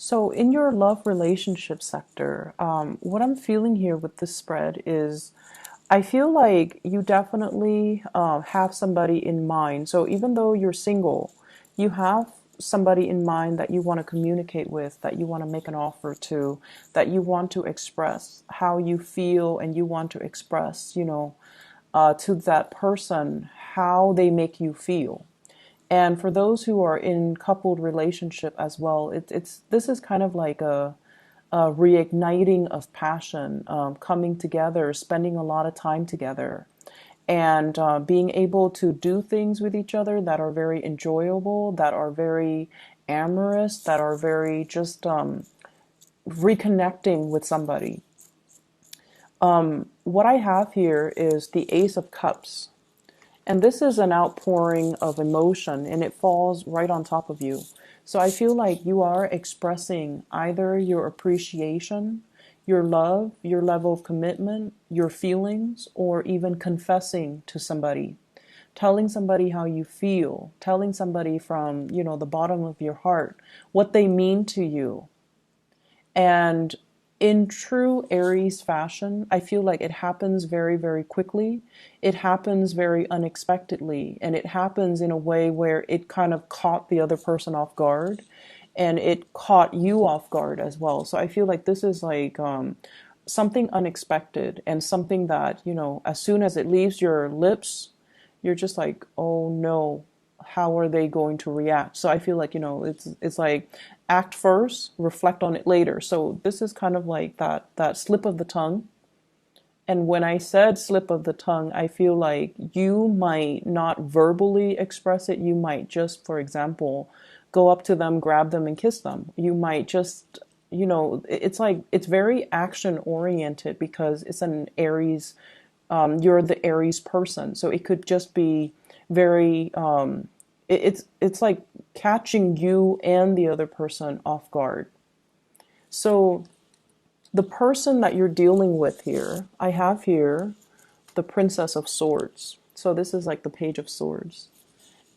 So, in your love relationship sector, what I'm feeling here with this spread is I feel like you definitely have somebody in mind. So, even though you're single, you have somebody in mind that you want to communicate with, that you want to make an offer to, that you want to express how you feel, and you want to express, to that person how they make you feel. And for those who are in coupled relationship as well, it's this is kind of like a reigniting of passion, coming together, spending a lot of time together, and being able to do things with each other that are very enjoyable, that are very amorous, that are very just reconnecting with somebody. What I have here is the Ace of Cups. And this is an outpouring of emotion, and it falls right on top of you. So I feel like you are expressing either your appreciation, your love, your level of commitment, your feelings, or even confessing to somebody, telling somebody how you feel, telling somebody from, the bottom of your heart what they mean to you. And in true Aries fashion, I feel like it happens very, very quickly. It happens very unexpectedly. And it happens in a way where it kind of caught the other person off guard. And it caught you off guard as well. So I feel like this is like something unexpected, and something that, as soon as it leaves your lips, you're just like, oh no, how are they going to react? So I feel like, it's like act first, reflect on it later. So this is kind of like that slip of the tongue. And when I said slip of the tongue, I feel like you might not verbally express it. You might just, for example, go up to them, grab them, and kiss them. You might just, it's like it's very action oriented because it's an Aries. You're the Aries person, so it could just be very. It's like catching you and the other person off guard. So the person that you're dealing with here, I have here the Princess of Swords. So this is like the Page of Swords.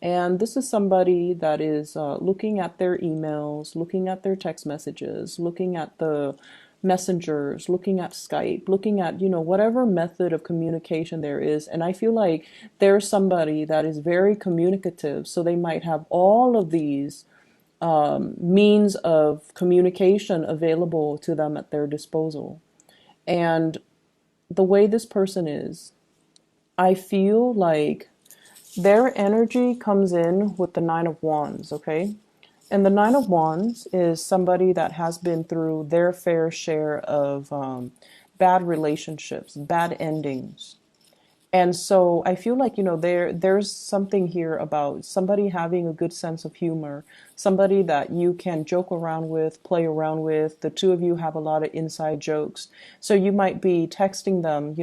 And this is somebody that is looking at their emails, looking at their text messages, looking at the messengers, looking at Skype, looking at, whatever method of communication there is. And I feel like there's somebody that is very communicative. So they might have all of these means of communication available to them at their disposal. And the way this person is, I feel like their energy comes in with the Nine of Wands, okay? And the Nine of Wands is somebody that has been through their fair share of bad relationships, bad endings. And so I feel like, there's something here about somebody having a good sense of humor, somebody that you can joke around with, play around with. The two of you have a lot of inside jokes. So you might be texting them,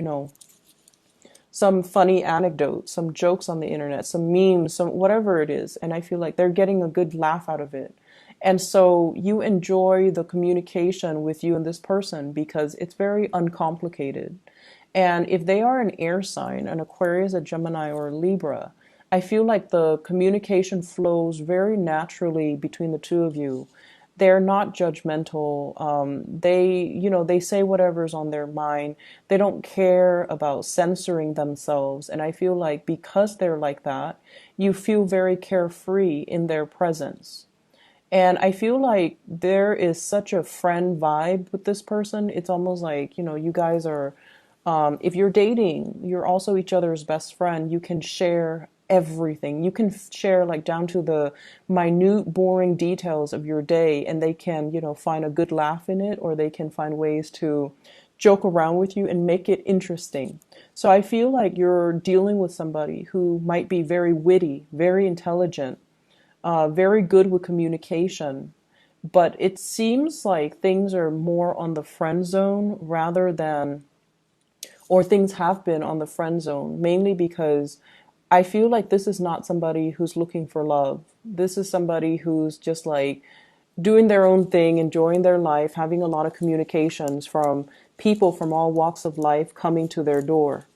some funny anecdotes, some jokes on the internet, some memes, some whatever it is. And I feel like they're getting a good laugh out of it. And so you enjoy the communication with you and this person because it's very uncomplicated. And if they are an air sign, an Aquarius, a Gemini, or a Libra, I feel like the communication flows very naturally between the two of you. They're not judgmental. They say whatever's on their mind. They don't care about censoring themselves. And I feel like because they're like that, you feel very carefree in their presence. And I feel like there is such a friend vibe with this person. It's almost like, you guys are, if you're dating, you're also each other's best friend. You can share everything. You can share like down to the minute, boring details of your day, and they can, find a good laugh in it, or they can find ways to joke around with you and make it interesting. So I feel like you're dealing with somebody who might be very witty, very intelligent, very good with communication, but it seems like things are more on the friend zone rather than, or things have been on the friend zone, mainly because I feel like this is not somebody who's looking for love. This is somebody who's just like doing their own thing, enjoying their life, having a lot of communications from people from all walks of life coming to their door.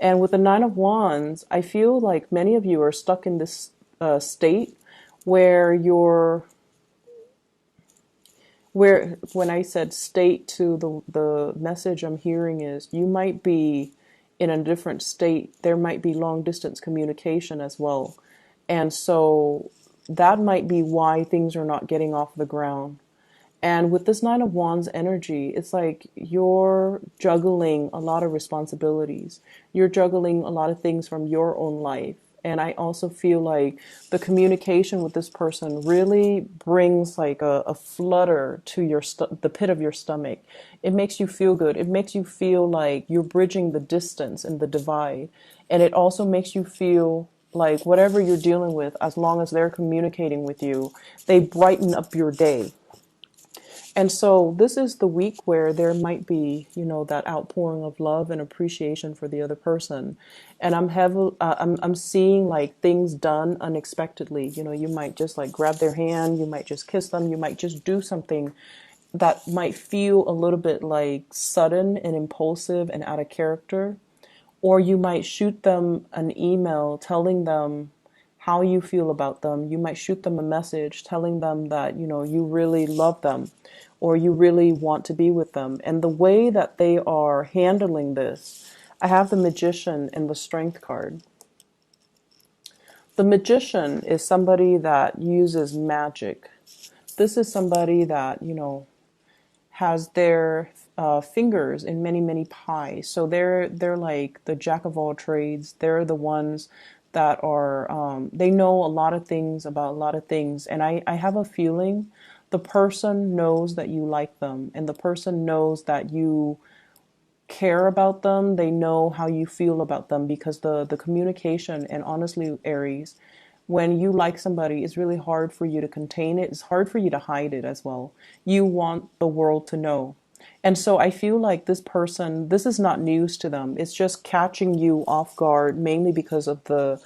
And with the Nine of Wands, I feel like many of you are stuck in this state where Where when I said state to the message I'm hearing is you might be in a different state. There might be long distance communication as well. And so that might be why things are not getting off the ground. And with this Nine of Wands energy, it's like you're juggling a lot of responsibilities. You're juggling a lot of things from your own life. And I also feel like the communication with this person really brings like a flutter to the pit of your stomach. It makes you feel good. It makes you feel like you're bridging the distance and the divide. And it also makes you feel like whatever you're dealing with, as long as they're communicating with you, they brighten up your day. And so this is the week where there might be, that outpouring of love and appreciation for the other person. And I'm seeing like things done unexpectedly. You might just like grab their hand, you might just kiss them, you might just do something that might feel a little bit like sudden and impulsive and out of character. Or you might shoot them an email telling them how you feel about them. You might shoot them a message telling them that, you really love them or you really want to be with them. And the way that they are handling this, I have the Magician and the Strength card. The Magician is somebody that uses magic. This is somebody that, has their fingers in many, many pies. So they're like the jack of all trades. They're the ones that are they know a lot of things about a lot of things. And I have a feeling the person knows that you like them, and the person knows that you care about them. They know how you feel about them because the communication, and honestly, Aries, when you like somebody, it's really hard for you to contain it. It's hard for you to hide it as well. You want the world to know. And so I feel like this person, this is not news to them. It's just catching you off guard, mainly because of the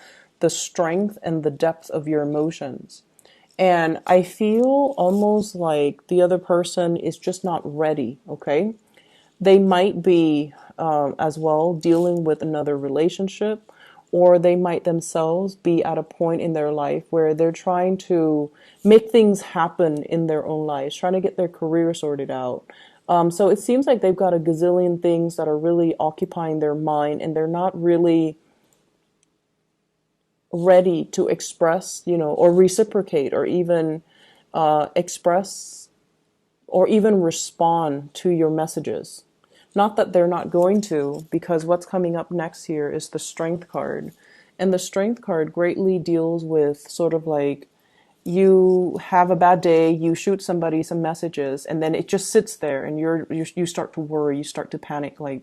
strength and the depth of your emotions. And I feel almost like the other person is just not ready, okay? They might be as well dealing with another relationship, or they might themselves be at a point in their life where they're trying to make things happen in their own lives, trying to get their career sorted out. So it seems like they've got a gazillion things that are really occupying their mind, and they're not really ready to express, or reciprocate, or even express, or even respond to your messages. Not that they're not going to, because what's coming up next here is the Strength card. And the Strength card greatly deals with sort of like you have a bad day, you shoot somebody some messages, and then it just sits there, and you start to worry, you start to panic, like,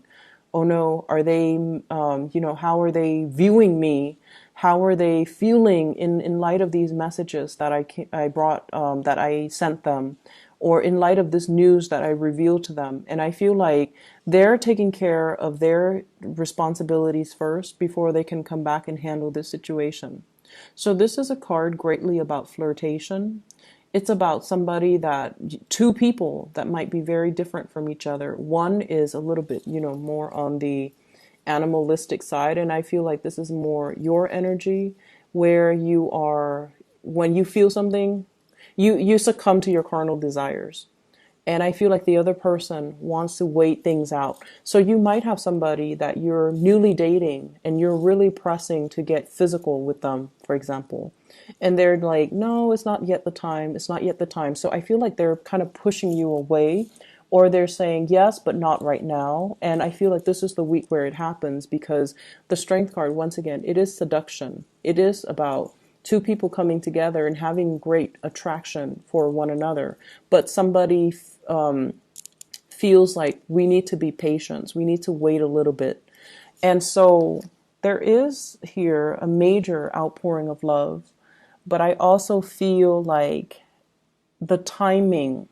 oh no, are they, how are they viewing me? How are they feeling in light of these messages that I brought, that I sent them, or in light of this news that I revealed to them? And I feel like they're taking care of their responsibilities first before they can come back and handle this situation. So this is a card greatly about flirtation. It's about two people that might be very different from each other. One is a little bit, more on the animalistic side, and I feel like this is more your energy, where you are, when you feel something, you succumb to your carnal desires. And I feel like the other person wants to wait things out. So you might have somebody that you're newly dating and you're really pressing to get physical with them, for example. And they're like, no, it's not yet the time. It's not yet the time. So I feel like they're kind of pushing you away, or they're saying yes, but not right now. And I feel like this is the week where it happens, because the Strength card, once again, it is seduction. It is about two people coming together and having great attraction for one another. But somebody feels like we need to be patient. We need to wait a little bit. And so there is here a major outpouring of love. But I also feel like the timing,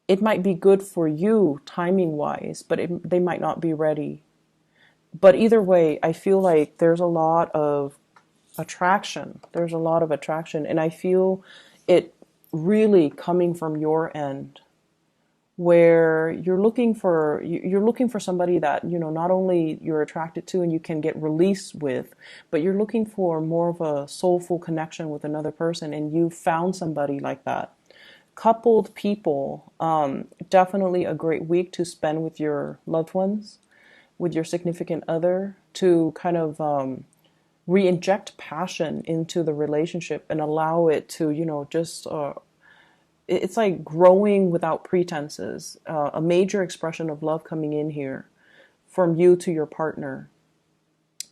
it might be good for you timing wise, but they might not be ready. But either way, I feel like there's a lot of attraction. There's a lot of attraction. And I feel it really coming from your end, where you're looking for somebody that, not only you're attracted to and you can get released with, but you're looking for more of a soulful connection with another person, and you found somebody like that. coupled people, definitely a great week to spend with your loved ones, with your significant other, to kind of re-inject passion into the relationship and allow it to, just it's like growing without pretenses. A major expression of love coming in here from you to your partner.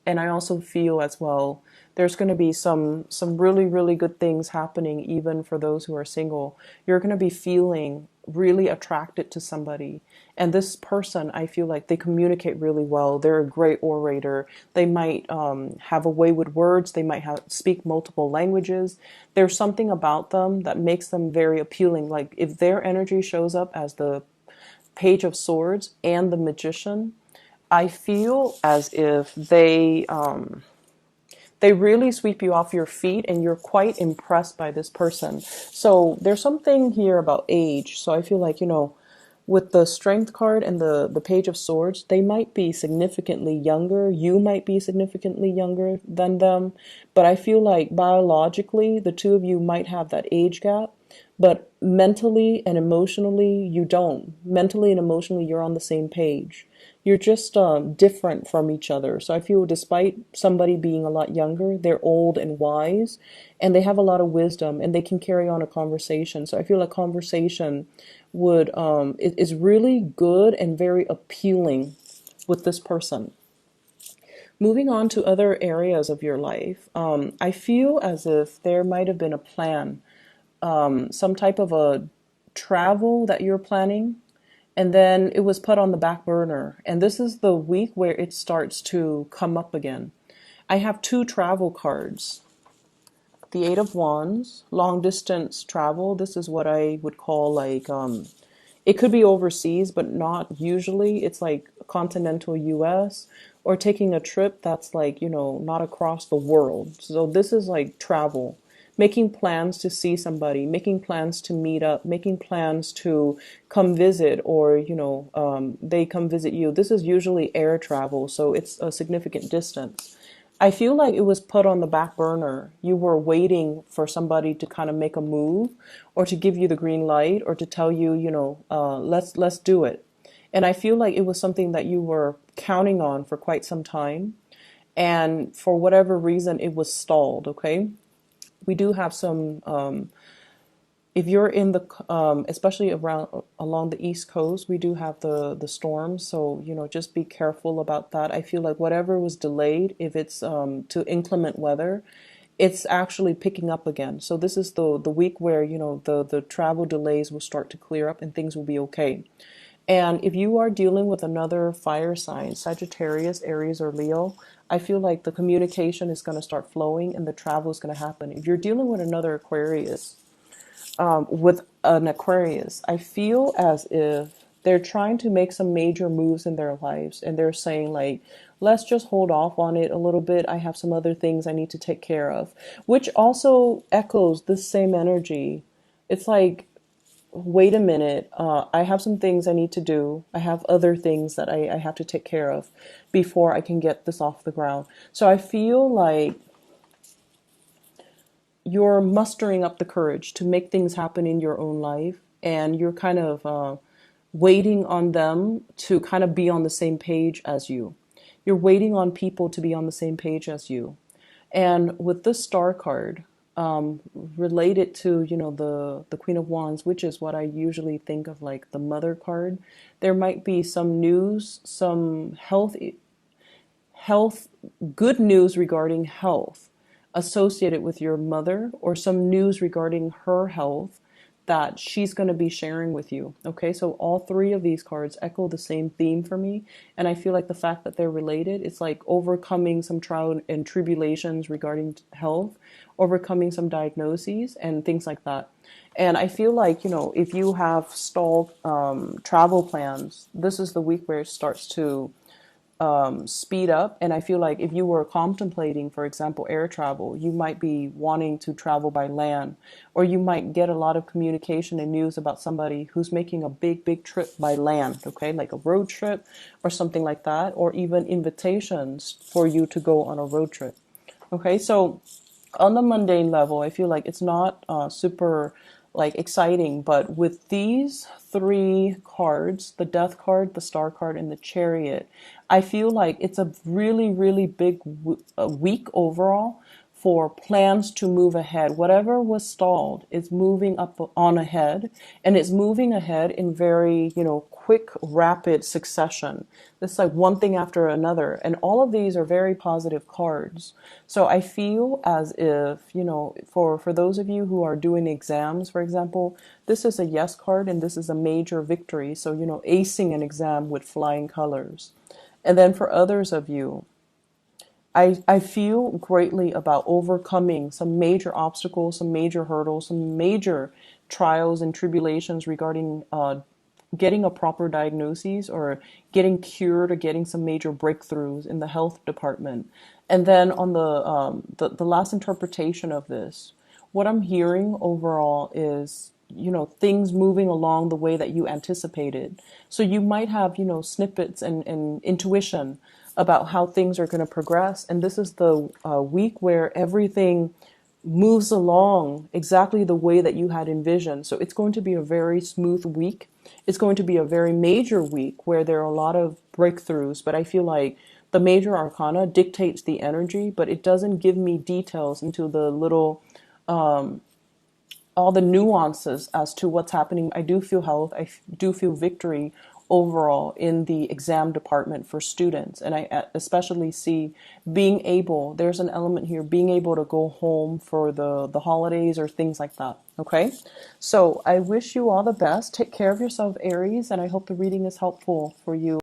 And I also feel as well there's going to be some really really good things happening even for those who are single. You're going to be feeling really attracted to somebody, and this person, I feel like they communicate really well. They're a great orator. They might have a way with words. They might have speak multiple languages. There's something about them that makes them very appealing. Like if their energy shows up as the Page of Swords and the Magician, I feel as if they really sweep you off your feet and you're quite impressed by this person. So there's something here about age. So I feel like, with the Strength card and the Page of Swords, they might be significantly younger. You might be significantly younger than them. But I feel like biologically, the two of you might have that age gap. But mentally and emotionally, you don't. Mentally and emotionally, you're on the same page. You're just different from each other. So I feel despite somebody being a lot younger, they're old and wise, and they have a lot of wisdom, and they can carry on a conversation. So I feel like conversation would is really good and very appealing with this person. Moving on to other areas of your life, I feel as if there might have been a plan, some type of a travel that you're planning, and then it was put on the back burner. And this is the week where it starts to come up again. I have two travel cards. The Eight of Wands, long distance travel. This is what I would call like, it could be overseas, but not usually. It's like continental US, or taking a trip that's like, not across the world. So this is like travel, making plans to see somebody, making plans to meet up, making plans to come visit, or, they come visit you. This is usually air travel, so it's a significant distance. I feel like it was put on the back burner. You were waiting for somebody to kind of make a move, or to give you the green light, or to tell you, let's do it. And I feel like it was something that you were counting on for quite some time, and for whatever reason, it was stalled. Okay, we do have some. If you're in the, especially around along the East Coast, we do have the storms. So just be careful about that. I feel like whatever was delayed, if it's to inclement weather, it's actually picking up again. So this is the week where the travel delays will start to clear up and things will be okay. And if you are dealing with another fire sign, Sagittarius, Aries, or Leo, I feel like the communication is going to start flowing and the travel is going to happen. If you're dealing with another Aquarius, with an Aquarius, I feel as if they're trying to make some major moves in their lives, and they're saying like, let's just hold off on it a little bit. I have some other things I need to take care of, which also echoes this same energy. It's like, wait a minute, I have some things I need to do. I have other things that I have to take care of before I can get this off the ground. So I feel like you're mustering up the courage to make things happen in your own life, and you're kind of waiting on them to kind of be on the same page as you. You're waiting on people to be on the same page as you. And with this Star card, related to the Queen of Wands, which is what I usually think of like the Mother card, there might be some news, some health, good news regarding health associated with your mother, or some news regarding her health that she's going to be sharing with you. Okay, so all three of these cards echo the same theme for me, and I feel like the fact that they're related, it's like overcoming some trial and tribulations regarding health, overcoming some diagnoses and things like that. And I feel like, if you have stalled travel plans, this is the week where it starts to speed up. And I feel like if you were contemplating, for example, air travel, you might be wanting to travel by land, or you might get a lot of communication and news about somebody who's making a big trip by land, okay, like a road trip or something like that, or even invitations for you to go on a road trip. Okay, so on the mundane level, I feel like it's not super like exciting. But with these three cards, the Death card, the Star card, and the Chariot, I feel like it's a really, really big week overall for plans to move ahead. Whatever was stalled is moving up on ahead, and it's moving ahead in very, quick, rapid succession. This is like one thing after another, and all of these are very positive cards. So I feel as if, for those of you who are doing exams, for example, this is a yes card and this is a major victory. So, acing an exam with flying colors. And then for others of you, I feel greatly about overcoming some major obstacles, some major hurdles, some major trials and tribulations regarding getting a proper diagnosis or getting cured or getting some major breakthroughs in the health department. And then on the last interpretation of this, what I'm hearing overall is, things moving along the way that you anticipated. So you might have, snippets and intuition about how things are going to progress. And this is the week where everything moves along exactly the way that you had envisioned. So it's going to be a very smooth week. It's going to be a very major week where there are a lot of breakthroughs, but I feel like the major arcana dictates the energy, but it doesn't give me details into the little all the nuances as to what's happening. I do feel health. I do feel victory overall in the exam department for students. And I especially see being able, there's an element here, being able to go home for the holidays or things like that. Okay. So I wish you all the best. Take care of yourself, Aries. And I hope the reading is helpful for you.